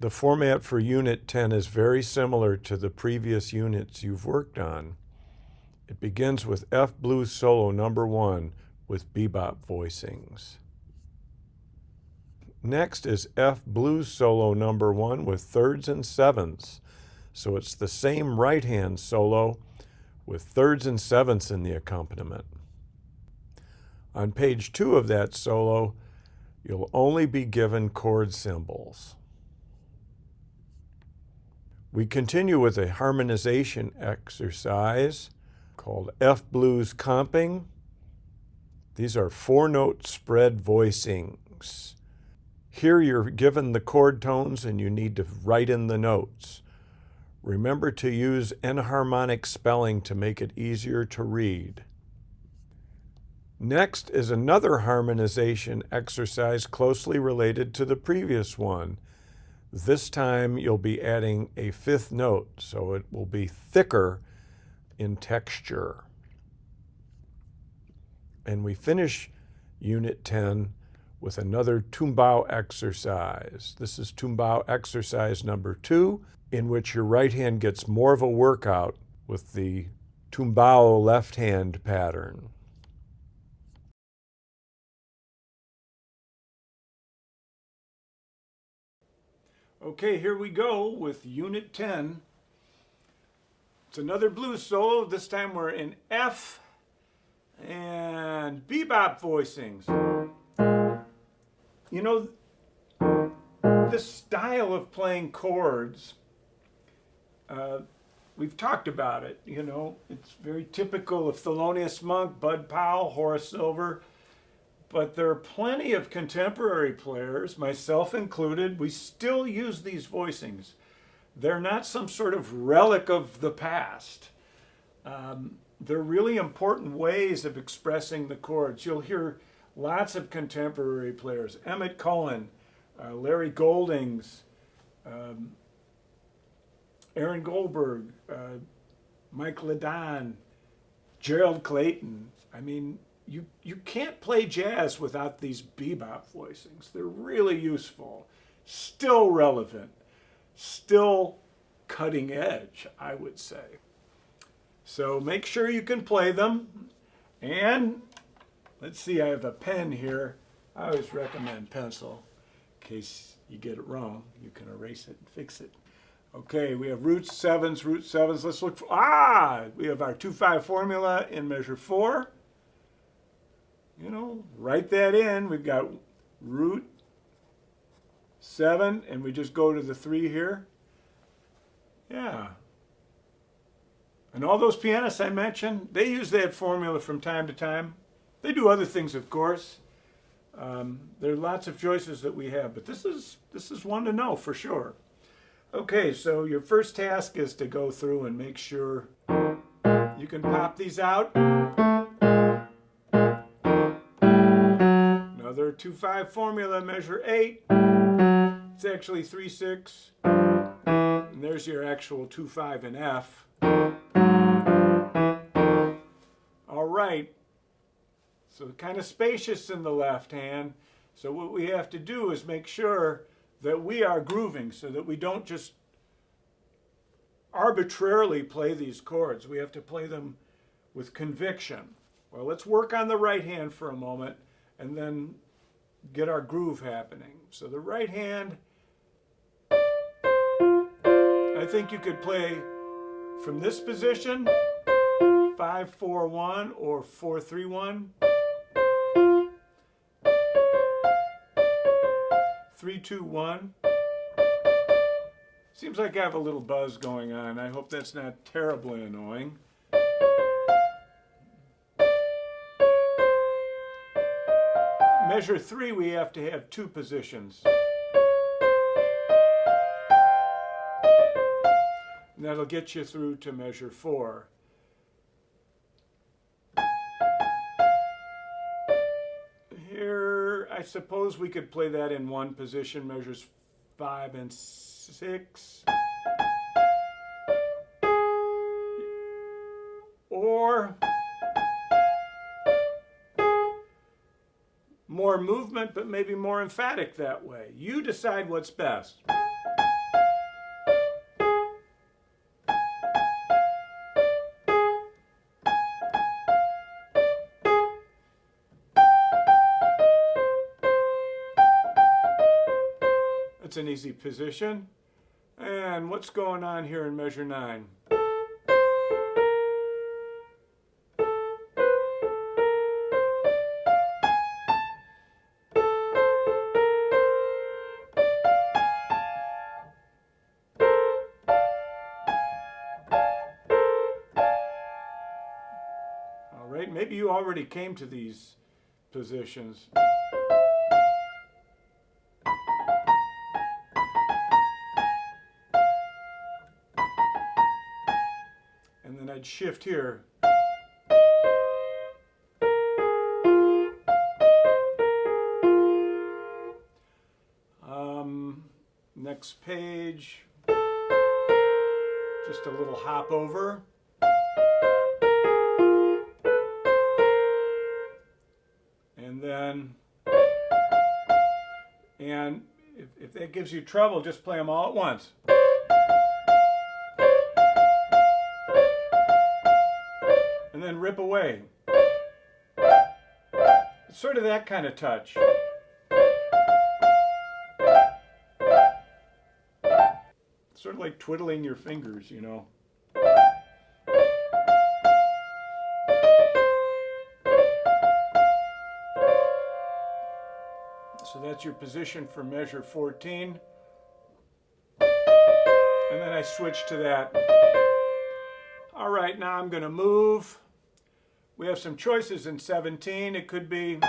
The format for Unit 10 is very similar to the previous units you've worked on. It begins with F Blues Solo number 1 with bebop voicings. Next is F Blues Solo number 1 with thirds and sevenths. So it's the same right hand solo with thirds and sevenths in the accompaniment. On page 2 of that solo, you'll only be given chord symbols. We continue with a harmonization exercise called F Blues Comping. These are 4-note spread voicings. Here you're given the chord tones and you need to write in the notes. Remember to use enharmonic spelling to make it easier to read. Next is another harmonization exercise closely related to the previous one. This time you'll be adding a 5th note, so it will be thicker in texture. And we finish Unit 10 with another tumbao exercise. This is tumbao exercise number 2, in which your right hand gets more of a workout with the tumbao left hand pattern. Okay, here we go with Unit 10. It's another blues solo. This time we're in F and bebop voicings. You know, this style of playing chords, we've talked about it, you know. It's very typical of Thelonious Monk, Bud Powell, Horace Silver. But there are plenty of contemporary players, myself included, we still use these voicings. They're not some sort of relic of the past. They're really important ways of expressing the chords. You'll hear lots of contemporary players, Emmett Cohen, Larry Goldings, Aaron Goldberg, Mike Ledon, Gerald Clayton. I mean, you can't play jazz without these bebop voicings. They're really useful, still relevant, still cutting edge, I would say. So make sure you can play them. And let's see, I have a pen here. I always recommend pencil in case you get it wrong. You can erase it and fix it. Okay, we have roots, sevens. Let's look for, we have our 2-5 formula in measure 4. You know, write that in. We've got root 7, and we just go to the 3 here. Yeah. And all those pianists I mentioned, they use that formula from time to time. They do other things, of course. There are lots of choices that we have, but this is one to know for sure. Okay, so your first task is to go through and make sure you can pop these out. Another 2-5 formula, measure 8. It's actually 3-6. And there's your actual 2-5 in F. All right. So kind of spacious in the left hand. So what we have to do is make sure that we are grooving so that we don't just arbitrarily play these chords. We have to play them with conviction. Well, let's work on the right hand for a moment and then get our groove happening. So the right hand, I think you could play from this position, 5-4-1 or 4-3-1, 3-2-1. Seems like I have a little buzz going on. I hope that's not terribly annoying. Measure 3, we have to have 2 positions. And that'll get you through to measure 4. Here, I suppose we could play that in one position, measures 5 and 6. Or more movement, but maybe more emphatic that way. You decide what's best. That's an easy position. And what's going on here in measure 9? All right, maybe you already came to these positions. And then I'd shift here. Next page, just a little hop over. And then, if that gives you trouble, just play them all at once. And then rip away. It's sort of that kind of touch. Sort of like twiddling your fingers, you know. So that's your position for measure 14. And then I switch to that. All right, now I'm going to move. We have some choices in 17. It could be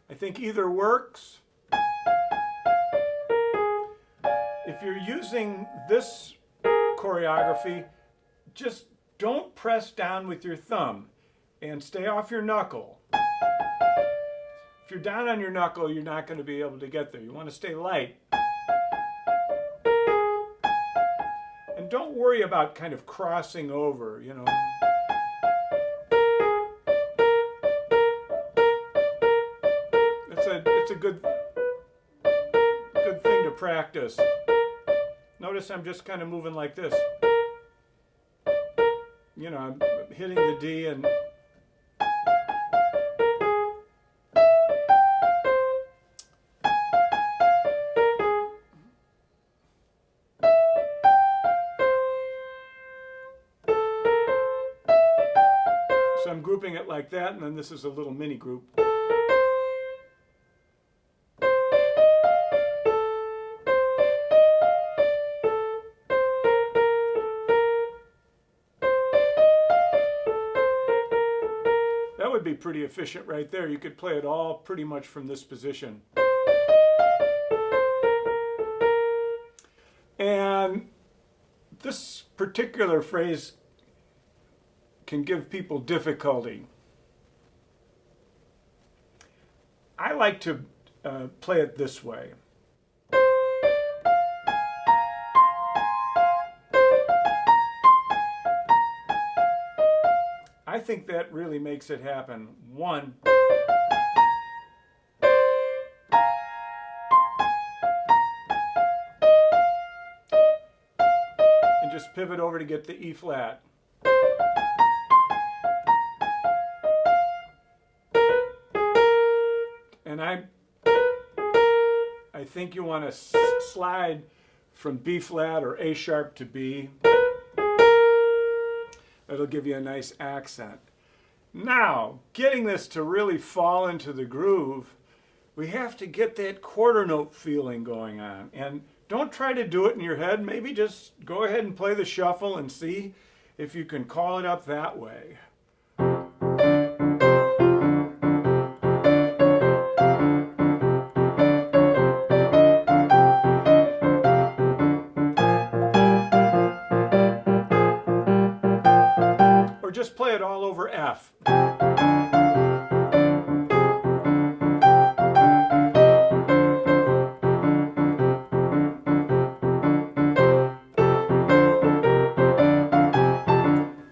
I think either works. If you're using this choreography, just don't press down with your thumb and stay off your knuckle. If you're down on your knuckle, you're not going to be able to get there. You want to stay light. And don't worry about kind of crossing over, you know. It's a good thing to practice. Notice I'm just kind of moving like this. You know, I'm hitting the D and so I'm grouping it like that, and then this is a little mini group. That would be pretty efficient right there. You could play it all pretty much from this position. And this particular phrase can give people difficulty. I like to play it this way. I think that really makes it happen. 1, and just pivot over to get the E flat. And I think you want to slide from B flat or A sharp to B. That'll give you a nice accent. Now, getting this to really fall into the groove, we have to get that quarter note feeling going on. And don't try to do it in your head. Maybe just go ahead and play the shuffle and see if you can call it up that way. Just play it all over F.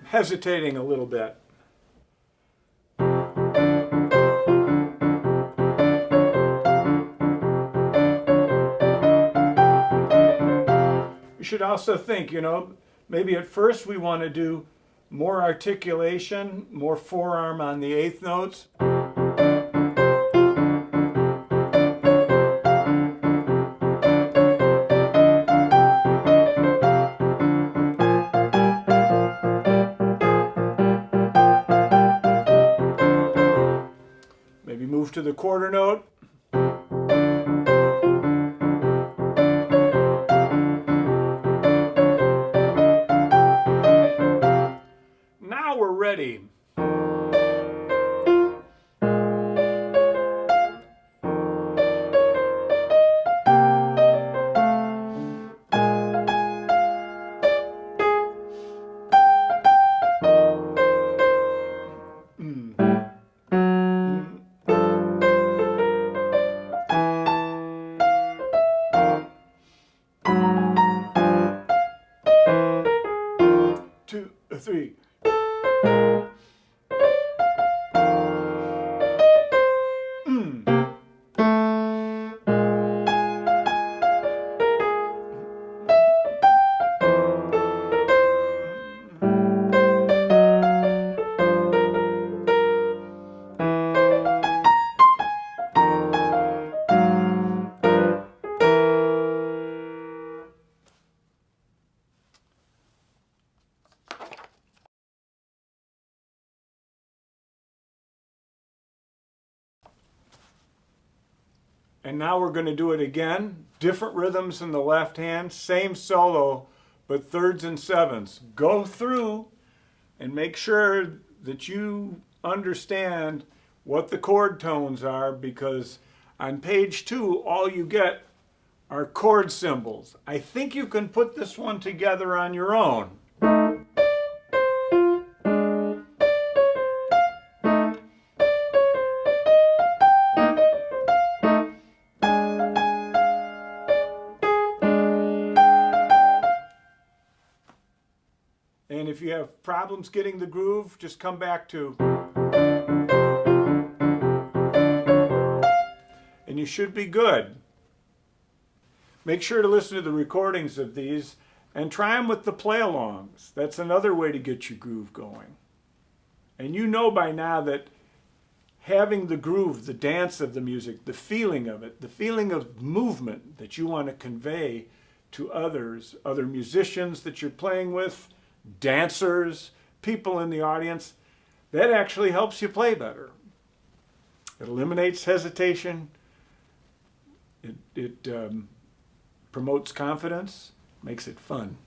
Hesitating a little bit. You should also think, you know, maybe at first we want to do more articulation, more forearm on the eighth notes. Maybe move to the quarter note. Now we're ready. Two, three. And now we're going to do it again. Different rhythms in the left hand, same solo, but thirds and sevenths. Go through and make sure that you understand what the chord tones are, because on page 2, all you get are chord symbols. I think you can put this one together on your own. And if you have problems getting the groove, just come back to. And you should be good. Make sure to listen to the recordings of these and try them with the play-alongs. That's another way to get your groove going. And you know by now that having the groove, the dance of the music, the feeling of it, the feeling of movement that you want to convey to others, other musicians that you're playing with, dancers, people in the audience, that actually helps you play better. It eliminates hesitation. It promotes confidence, makes it fun.